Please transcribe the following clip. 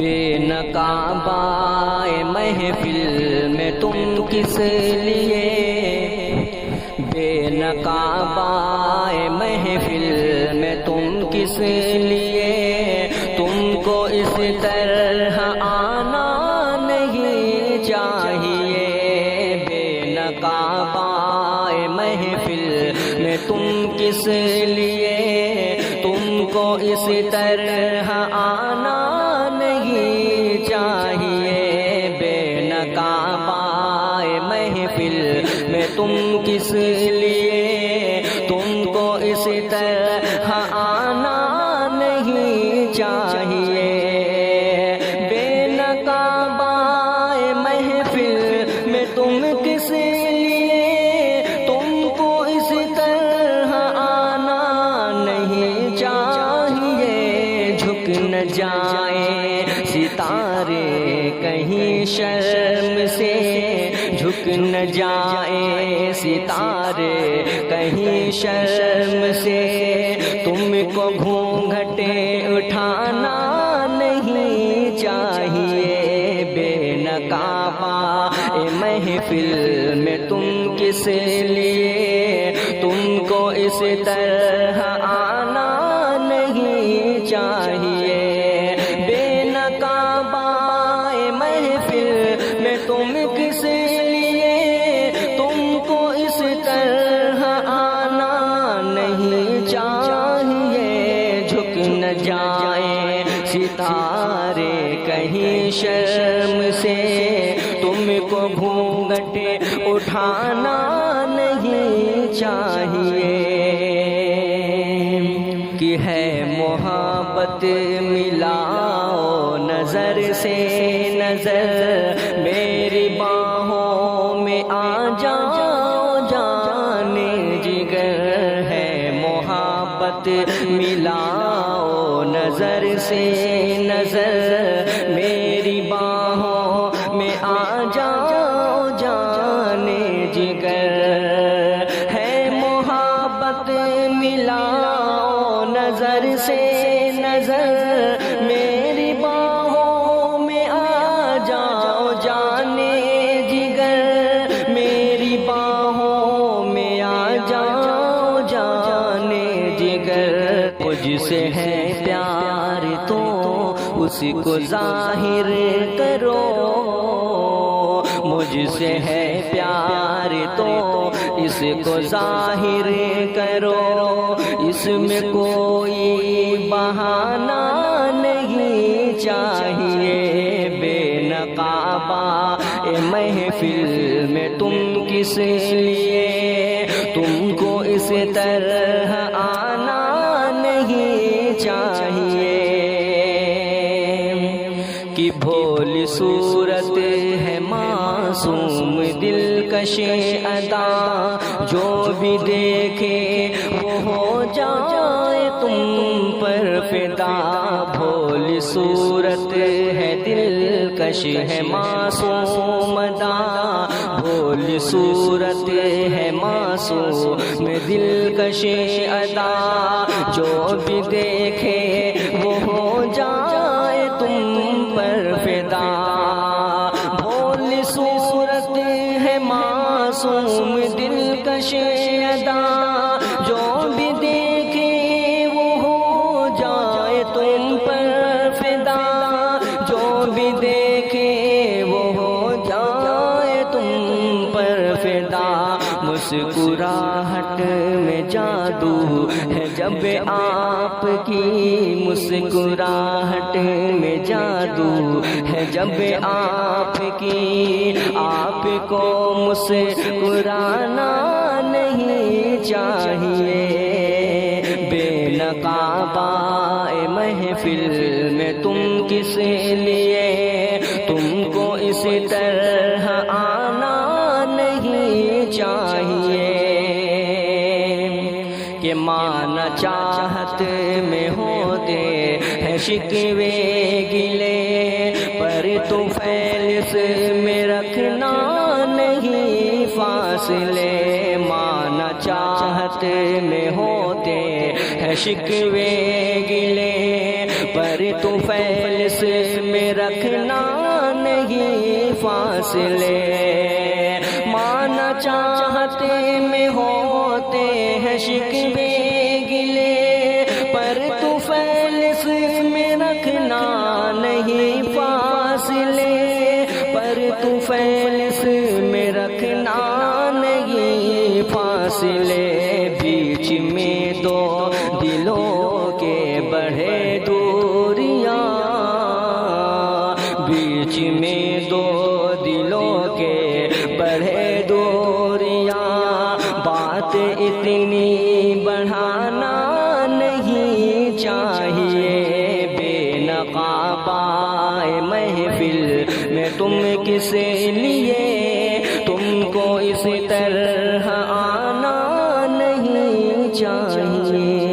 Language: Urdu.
بے نقابائے محفل میں تم کس لیے، بے نقابائے محفل میں تم کس لیے، تم کو اس طرح آنا نہیں چاہیے، بے نقابائے محفل میں تم کس لیے، تم کو اس طرح آنا نہیں چاہیے، بے نقابائے محفل میں تم کس لیے، تم کو اس طرح آنا نہیں چاہیے، بے نقابائے محفل میں تم کس لیے، تم کو اس طرح آنا نہیں چاہیے، جھک نہ جائیں ستارے کہیں شرم سے، جھک نہ جائیں ستارے کہیں شرم سے، تم کو گھونگھٹے اٹھانا نہیں چاہیے، بے نقابائے محفل میں تم کس لیے، تم کو اس طرح آنا نہیں چاہیے، بے نقابائے محفل میں تم کس لیے، تم کو اس طرح آنا نہیں چاہیے، جھک نہ جائیں ستارے کہیں شرم سے، تم کو گھونگھٹے اٹھانا نہیں چاہیے، کہ ہے محبت ملاؤ نظر سے نظر، میری باہوں میں آ جاؤ جانے جگر، ہے محبت ملاؤ نظر سے نظر، میری باہوں میں آ جاؤ جانے جگر، ہے محبت ملاؤ نظر سے نظر، میری باہوں میں آ جاؤ جانے جگر، میری باہوں میں آ جاؤ جانے جگر، مجھ سے ہے پیار تو اس کو ظاہر کرو، مجھ سے ہے پیار تو اس کو ظاہر کرو، اس میں کوئی بہانہ نہیں چاہیے، بے نقابائے محفل میں تم کس لیے، تم کو اس طرح آنا نہیں چاہیے، کہ بھولی صورت ہے معصوم دلکش ادا، جو بھی دیکھے وہ ہو جائے تم پر فدا، بھولی صورت ہے دلکش ہے معصوم ادا، بھولی صورت ہے معصوم دلکش ادا، جو بھی دیکھے وہ ہو جائے تم پر فدا، بھولی صورت ہے معصوم دلکش ادا، جو بھی دیکھے وہ ہو جائے تم پر فدا، جو بھی دیکھے وہ ہو جائے تم پر فدا، مسکراہٹ میں جادو ہے جب آپ کی، مسکراہٹ میں جادو ہے جب آپ کی، آپ کو مسکرانا نہیں چاہیے، بے نقابائے محفل میں تم کس لیے، تم کو اس طرح آنا نہیں چاہیے، کہ مانا چاہت میں ہوتے ہیں شکوے گلے، پر تو فیض میں رکھنا نہیں فاصلے، مانا چاہت میں ہوتے ہیں شکوے گلے، پر تو فیض میں رکھنا نہیں فاصلے، مانا چاہتے میں ہوتے ہیں شکوے گلے، پر طفیل میں رکھنا نہیں فاصلے، پر طفیل میں رکھنا نہیں فاصلے، بیچ میں دو دلوں کے بڑھے دوریاں، بیچ میں دو دلوں کے بڑھے دوریاں، بات اتنی بڑھانا نہیں چاہیے، بے نقابائے محفل میں تم کس لیے، تم کو اس طرح آنا نہیں چاہیے۔